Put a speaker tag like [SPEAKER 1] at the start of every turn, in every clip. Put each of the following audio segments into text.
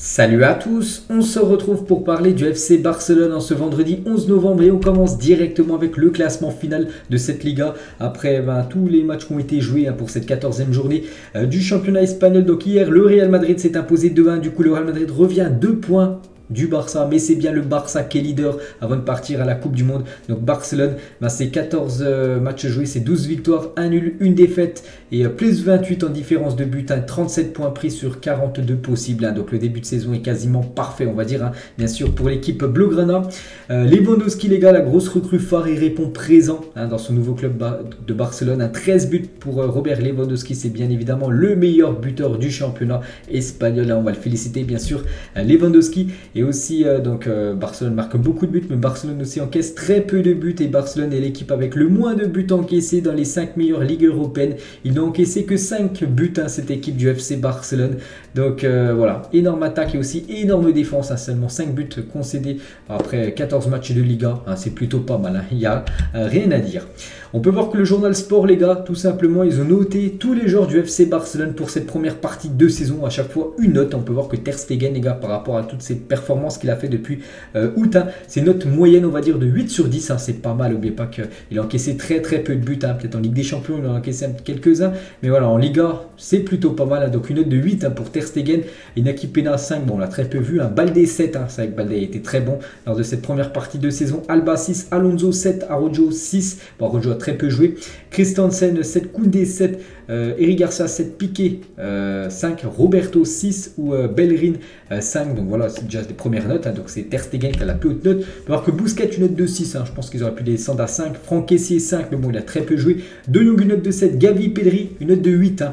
[SPEAKER 1] Salut à tous, on se retrouve pour parler du FC Barcelone en ce vendredi 11 novembre et on commence directement avec le classement final de cette Liga après tous les matchs qui ont été joués pour cette 14e journée du championnat espagnol. Donc hier le Real Madrid s'est imposé 2-1, du coup le Real Madrid revient 2 points du Barça, mais c'est bien le Barça qui est leader avant de partir à la Coupe du Monde. Donc Barcelone, c'est 14 matchs joués, c'est 12 victoires, 1 nul, 1 défaite et plus 28 en différence de but, 37 points pris sur 42 possibles. Donc le début de saison est quasiment parfait, on va dire, bien sûr, pour l'équipe Blaugrana. Lewandowski, les gars, la grosse recrue phare, il répond présent dans son nouveau club de Barcelone. 13 buts pour Robert Lewandowski, c'est bien évidemment le meilleur buteur du championnat espagnol. On va le féliciter, bien sûr, Lewandowski. Et aussi, Barcelone marque beaucoup de buts, mais Barcelone aussi encaisse très peu de buts. Et Barcelone est l'équipe avec le moins de buts encaissés dans les 5 meilleures ligues européennes. Ils n'ont encaissé que 5 buts, cette équipe du FC Barcelone. Donc voilà, énorme attaque et aussi énorme défense. Seulement 5 buts concédés après 14 matchs de Liga. C'est plutôt pas mal, il n'y a rien à dire. On peut voir que le journal Sport, les gars, tout simplement, ils ont noté tous les joueurs du FC Barcelone pour cette première partie de saison. À chaque fois, une note. On peut voir que Ter Stegen, les gars, par rapport à toutes ses performances qu'il a fait depuis août, c'est une note moyenne, on va dire, de 8 sur 10. C'est pas mal. N'oubliez pas qu'il a encaissé très peu de buts. Peut-être en Ligue des Champions, il en a encaissé quelques-uns. Mais voilà, en Liga, c'est plutôt pas mal. Donc une note de 8 pour Ter Stegen. Inaki Peña 5, bon, on l'a très peu vu. Baldé 7, c'est vrai que Baldé a été très bon lors de cette première partie de saison. Alba 6, Alonso 7, Araujo 6. Bon, Araujo a très peu joué. Christensen 7, Koundé 7, Eric Garcia 7, Piqué 5, Roberto 6 ou Bellerin 5. Donc voilà, c'est déjà des premières notes. Donc c'est Ter Stegen qui a la plus haute note. On peut voir que Busquets une note de 6. Je pense qu'ils auraient pu descendre à 5. Franck Kessié 5, mais bon, il a très peu joué. De Jong une note de 7. Gavi, Pedri une note de 8.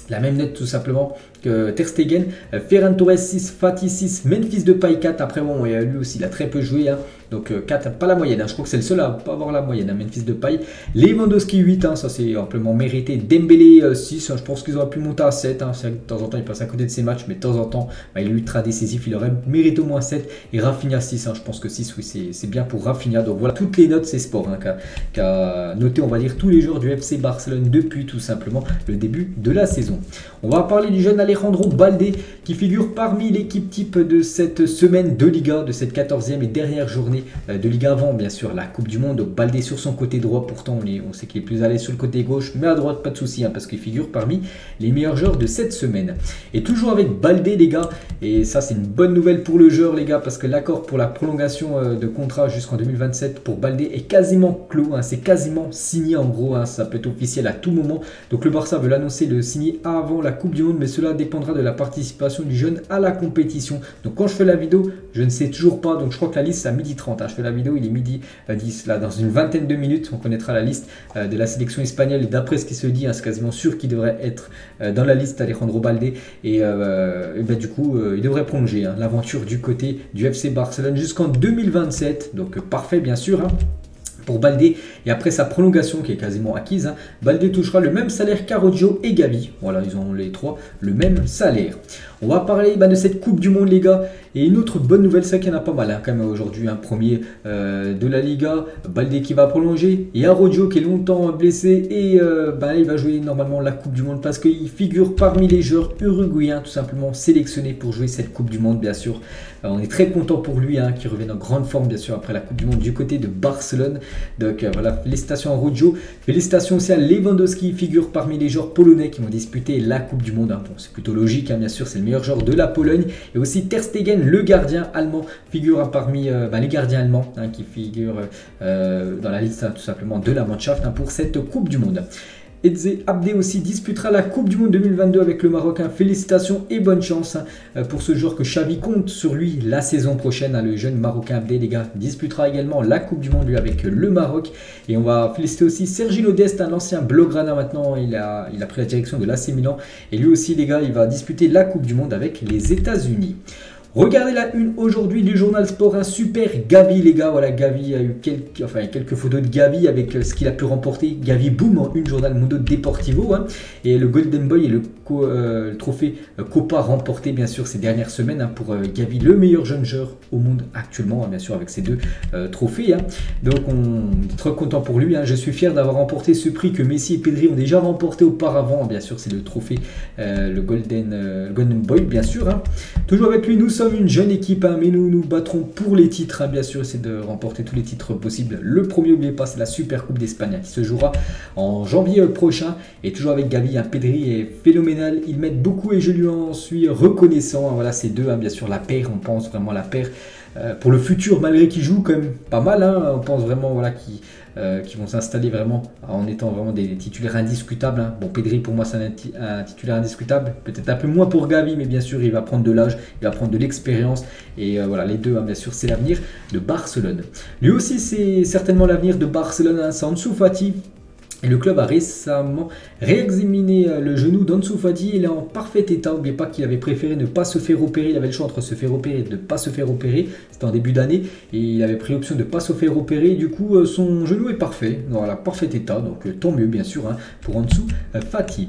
[SPEAKER 1] La même note tout simplement que Ter Stegen. Ferran Torres 6, Fati 6, Memphis Depay 4. Après bon, lui aussi il a très peu joué. Donc 4, pas la moyenne. Je crois que c'est le seul à pas avoir la moyenne. Memphis Depay. Lewandowski 8, ça c'est amplement mérité. Dembélé 6, je pense qu'ils auraient pu monter à 7. De temps en temps il passe à côté de ses matchs, mais de temps en temps il est ultra décisif. Il aurait mérité au moins 7. Et Rafinha 6, je pense que 6, oui, c'est bien pour Rafinha. Donc voilà, toutes les notes c'est Sport qu'a noté, on va dire, tous les joueurs du FC Barcelone depuis tout simplement le début de la saison. On va parler du jeune Alejandro Baldé qui figure parmi l'équipe type de cette semaine de Liga, de cette 14e et dernière journée de Liga avant bien sûr la Coupe du Monde. Donc Baldé sur son côté droit, pourtant on sait qu'il est plus à l'aise sur le côté gauche, mais à droite pas de souci parce qu'il figure parmi les meilleurs joueurs de cette semaine. Et toujours avec Baldé, les gars, et ça c'est une bonne nouvelle pour le joueur, les gars, parce que l'accord pour la prolongation de contrat jusqu'en 2027 pour Baldé est quasiment clos, c'est quasiment signé en gros, ça peut être officiel à tout moment. Donc le Barça veut l'annoncer, le signer avant la Coupe du Monde, mais cela dépendra de la participation du jeune à la compétition. Donc quand je fais la vidéo, je ne sais toujours pas, donc je crois que la liste c'est à 12h30. Je fais la vidéo, il est midi 10, là dans une vingtaine de minutes, on connaîtra la liste de la sélection espagnole. Et d'après ce qui se dit, c'est quasiment sûr qu'il devrait être dans la liste, Alejandro Baldé. Et du coup, il devrait prolonger l'aventure du côté du FC Barcelone jusqu'en 2027. Donc parfait bien sûr. Pour Baldé, et après sa prolongation qui est quasiment acquise, Baldé touchera le même salaire qu'Araujo et Gavi. Voilà, ils ont les trois le même salaire. On va parler de cette Coupe du Monde, les gars. Et une autre bonne nouvelle, c'est qu'il y en a pas mal quand même aujourd'hui. Premier de la Liga, Baldé qui va prolonger. Et Araujo qui est longtemps blessé. Et il va jouer normalement la Coupe du Monde parce qu'il figure parmi les joueurs uruguayens tout simplement sélectionnés pour jouer cette Coupe du Monde, bien sûr. On est très content pour lui qui revient en grande forme, bien sûr, après la Coupe du Monde du côté de Barcelone. Donc voilà, félicitations à Araujo. Félicitations aussi à Lewandowski, figure parmi les joueurs polonais qui vont disputer la Coupe du Monde. Bon, c'est plutôt logique, bien sûr, c'est le meilleur joueur de la Pologne. Et aussi Ter Stegen, le gardien allemand, figure parmi les gardiens allemands qui figurent dans la liste tout simplement de la Mannschaft pour cette Coupe du Monde. Edze Abdé aussi disputera la Coupe du Monde 2022 avec le Maroc. Félicitations et bonne chance pour ce joueur que Xavi compte sur lui la saison prochaine. Le jeune Marocain Abdé, les gars, disputera également la Coupe du Monde lui avec le Maroc. Et on va féliciter aussi Sergino Dest, un ancien Blaugrana maintenant. Il a pris la direction de l'AC Milan. Et lui aussi, les gars, il va disputer la Coupe du Monde avec les États-Unis. Regardez la une aujourd'hui du journal Sport, un super Gavi, les gars. Voilà, Gavi a eu quelques photos de Gavi avec ce qu'il a pu remporter. Gavi boom en une, journal Mundo Deportivo. Et le Golden Boy et le le trophée Copa remporté bien sûr ces dernières semaines pour Gavi, le meilleur jeune joueur au monde actuellement, bien sûr avec ces deux trophées. Donc on est très content pour lui. Je suis fier d'avoir remporté ce prix que Messi et Pedri ont déjà remporté auparavant. Bien sûr, c'est le trophée, le Golden Boy, bien sûr. Toujours avec lui, nous sommes une jeune équipe, mais nous nous battrons pour les titres. Bien sûr, c'est de remporter tous les titres possibles. Le premier, n'oubliez pas, c'est la Super Coupe d'Espagne qui se jouera en janvier prochain. Et toujours avec Gavi, Pedri est phénoménal. Il m'aide beaucoup et je lui en suis reconnaissant. Voilà, ces deux, bien sûr, la paire, on pense vraiment la paire. Pour le futur, malgré qu'ils jouent quand même pas mal, on pense vraiment voilà, qu'ils vont s'installer vraiment en étant vraiment des titulaires indiscutables. Bon, Pedri pour moi c'est un titulaire indiscutable, peut-être un peu moins pour Gavi, mais bien sûr il va prendre de l'âge, il va prendre de l'expérience et voilà, les deux, bien sûr c'est l'avenir de Barcelone. Lui aussi c'est certainement l'avenir de Barcelone, c'est Ansu Fati. Et le club a récemment réexaminé le genou d'Ansu Fati. Il est en parfait état. N'oubliez pas qu'il avait préféré ne pas se faire opérer. Il avait le choix entre se faire opérer et de ne pas se faire opérer. C'était en début d'année. Et il avait pris l'option de ne pas se faire opérer. Et du coup, son genou est parfait. Voilà, parfait état. Donc tant mieux, bien sûr, pour Ansu Fati.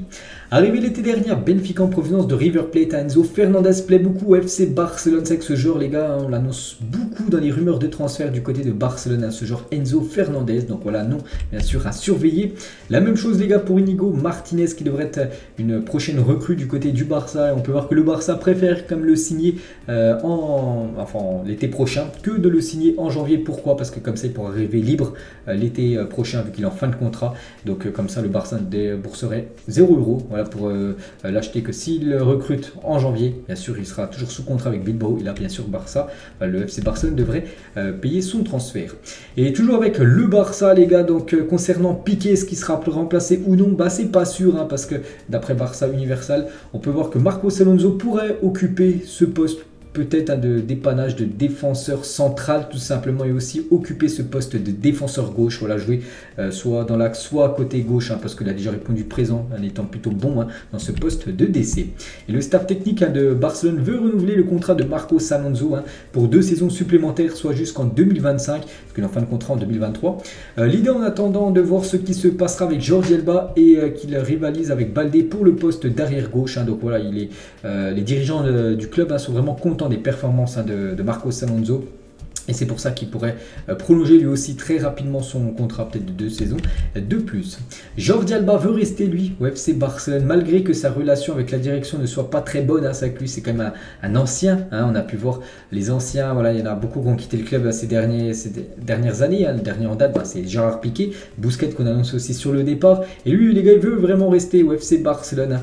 [SPEAKER 1] Arrivé l'été dernier, Benfica en provenance de River Plate, Enzo Fernandez plaît beaucoup au FC Barcelone. C'est que ce joueur, les gars, on l'annonce beaucoup dans les rumeurs de transfert du côté de Barcelone. Ce joueur Enzo Fernandez. Donc voilà, non, bien sûr, à surveiller. La même chose les gars pour Inigo Martinez qui devrait être une prochaine recrue du côté du Barça. Et on peut voir que le Barça préfère comme le signer l'été prochain que de le signer en janvier. Pourquoi? Parce que comme ça il pourra arriver libre l'été prochain vu qu'il est en fin de contrat. Donc comme ça le Barça débourserait 0 € voilà, pour l'acheter, que s'il recrute en janvier, bien sûr il sera toujours sous contrat avec Bilbao. Et là bien sûr le FC Barcelone devrait payer son transfert. Et toujours avec le Barça les gars, donc concernant Piqué, ce qui sera remplacé ou non, c'est pas sûr parce que d'après Barça Universal, on peut voir que Marcos Alonso pourrait occuper ce poste peut-être de dépannage de défenseur central tout simplement, et aussi occuper ce poste de défenseur gauche, voilà, jouer soit dans l'axe soit à côté gauche parce qu'il a déjà répondu présent en étant plutôt bon dans ce poste de DC. Et le staff technique de Barcelone veut renouveler le contrat de Marcos Alonso pour 2 saisons supplémentaires, soit jusqu'en 2025 parce qu'il est en fin de contrat en 2023. L'idée en attendant de voir ce qui se passera avec Jordi Alba et qu'il rivalise avec Baldé pour le poste d'arrière gauche. Donc voilà, les dirigeants du club sont vraiment contents des performances de Marcos Alonso. Et c'est pour ça qu'il pourrait prolonger lui aussi très rapidement son contrat, peut-être de 2 saisons de plus. Jordi Alba veut rester lui au FC Barcelone, malgré que sa relation avec la direction ne soit pas très bonne. C'est avec lui, c'est quand même un ancien. On a pu voir les anciens, voilà, il y en a beaucoup qui ont quitté le club ces dernières années. Le dernier en date, c'est Gérard Piqué, Busquets qu'on annonce aussi sur le départ. Et lui, les gars, il veut vraiment rester au FC Barcelone,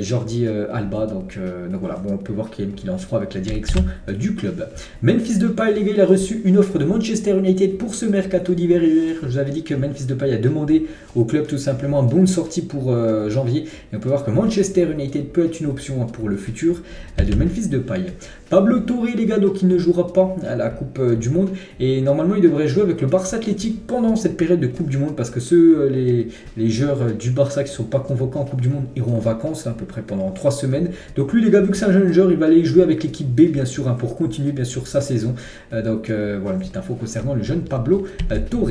[SPEAKER 1] Jordi Alba. Donc voilà, bon, on peut voir qu'il en froid avec la direction du club. Memphis Depay, les gars, il a reçu une offre de Manchester United pour ce mercato d'hiver. Je vous avais dit que Memphis Depay a demandé au club tout simplement un bon de sortie pour janvier. Et on peut voir que Manchester United peut être une option pour le futur de Memphis Depay. Pablo Torre, les gars, donc il ne jouera pas à la Coupe du Monde. Et normalement, il devrait jouer avec le Barça Athletic pendant cette période de Coupe du Monde. Parce que les joueurs du Barça qui ne sont pas convoqués en Coupe du Monde iront en vacances à peu près pendant 3 semaines. Donc lui, les gars, vu que c'est un jeune joueur, il va aller jouer avec l'équipe B, bien sûr, pour continuer, bien sûr, sa saison. Donc voilà, une petite info concernant le jeune Pablo Torre.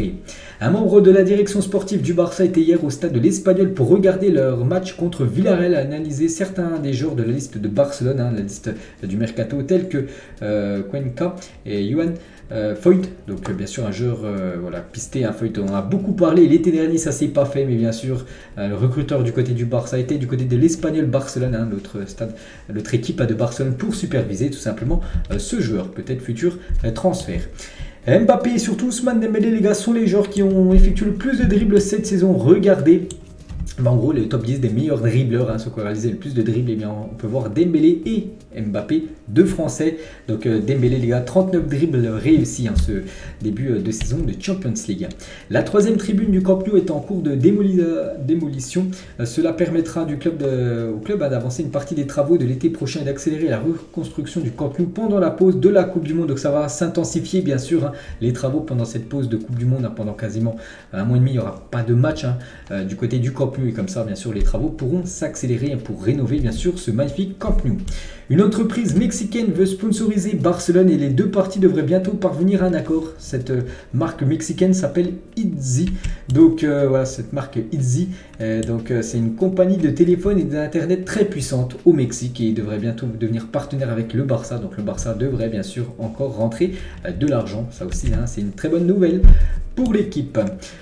[SPEAKER 1] Un membre de la direction sportive du Barça était hier au stade de l'Espanyol pour regarder leur match contre Villarreal, analyser certains des joueurs de la liste de Barcelone, la liste du mercato, tels que Cuenca et Johan Foyt, donc bien sûr un joueur voilà, pisté. Foyt, on en a beaucoup parlé l'été dernier, ça s'est pas fait, mais bien sûr le recruteur du côté du Barça était du côté de l'Espanyol Barcelone, l'autre équipe de Barcelone, pour superviser tout simplement ce joueur, peut-être futur transfert. Mbappé et surtout Ousmane Dembélé, les gars, sont les joueurs qui ont effectué le plus de dribbles cette saison. Regardez. En gros, les top 10 des meilleurs dribbleurs, ceux qui ont réalisé le plus de dribbles, on peut voir Dembélé et Mbappé, 2 Français. Donc Dembélé, les gars, 39 dribbles réussis ce début de saison de Champions League. La 3e tribune du Camp Nou est en cours de démolition. Cela permettra au club d'avancer une partie des travaux de l'été prochain et d'accélérer la reconstruction du Camp Nou pendant la pause de la Coupe du Monde. Donc ça va s'intensifier, bien sûr, les travaux pendant cette pause de Coupe du Monde. Pendant quasiment un mois et demi, il n'y aura pas de match du côté du Camp Nou. et comme ça bien sûr les travaux pourront s'accélérer pour rénover bien sûr ce magnifique Camp Nou. Une entreprise mexicaine veut sponsoriser Barcelone et les deux parties devraient bientôt parvenir à un accord. Cette marque mexicaine s'appelle Izzi. Donc voilà, cette marque Izzi, c'est une compagnie de téléphone et d'internet très puissante au Mexique et devrait bientôt devenir partenaire avec le Barça. Donc le Barça devrait bien sûr encore rentrer de l'argent. Ça aussi, hein, c'est une très bonne nouvelle pour l'équipe.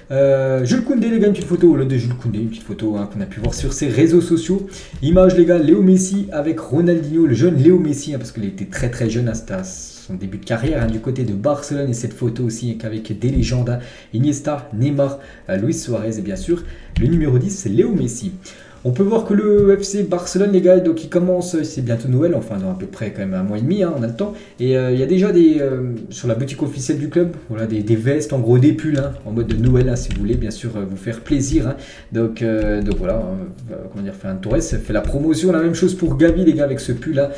[SPEAKER 1] Jules Koundé, les gars, une petite photo de Jules Koundé, une petite photo qu'on a pu voir sur ses réseaux sociaux. Image, les gars, Léo Messi avec Ronaldinho, le jeune Léo Messi, hein, parce qu'il était très très jeune, hein, c'était à son début de carrière hein, du côté de Barcelone. Et cette photo aussi avec des légendes, hein, Iniesta, Neymar, Luis Suarez et bien sûr le numéro 10, c'est Léo Messi. On peut voir que le FC Barcelone, les gars, donc il commence, c'est bientôt Noël, enfin dans à peu près quand même un mois et demi, hein, on a le temps. Et il y a déjà sur la boutique officielle du club, voilà, des vestes, en gros des pulls, hein, en mode de Noël, hein, si vous voulez bien sûr vous faire plaisir. Hein. Donc voilà, comment dire, Ferran Torres fait la promotion, la même chose pour Gavi, les gars, avec ce pull là,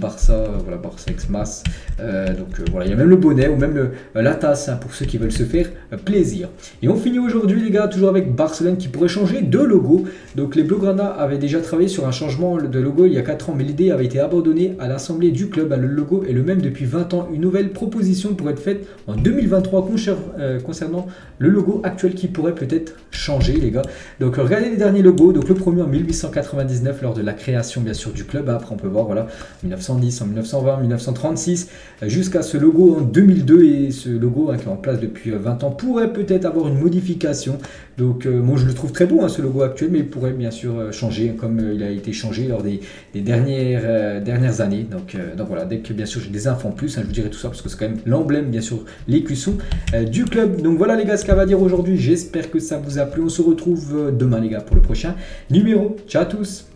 [SPEAKER 1] Barça, voilà, Barça X-Mas. Voilà, il y a même le bonnet ou même la tasse hein, pour ceux qui veulent se faire plaisir. Et on finit aujourd'hui, les gars, toujours avec Barcelone qui pourrait changer de logo. Donc les Blaugrana avaient déjà travaillé sur un changement de logo il y a 4 ans, mais l'idée avait été abandonnée à l'assemblée du club. Le logo est le même depuis 20 ans. Une nouvelle proposition pourrait être faite en 2023 concernant le logo actuel qui pourrait peut-être changer, les gars. Donc regardez les derniers logos. Donc le premier en 1899 lors de la création bien sûr du club. Après on peut voir voilà 1910, en 1920, 1936 jusqu'à ce logo en 2002 et ce logo hein, qui est en place depuis 20 ans pourrait peut-être avoir une modification. Donc moi je le trouve très beau hein, ce logo actuel, mais il pourrait bien sûr changer comme il a été changé lors des dernières années. Donc voilà, dès que bien sûr j'ai des infos en plus, hein, je vous dirai tout ça parce que c'est quand même l'emblème bien sûr, l'écusson du club. Donc voilà les gars ce qu'on va dire aujourd'hui, j'espère que ça vous a plu. On se retrouve demain les gars pour le prochain numéro. Ciao à tous.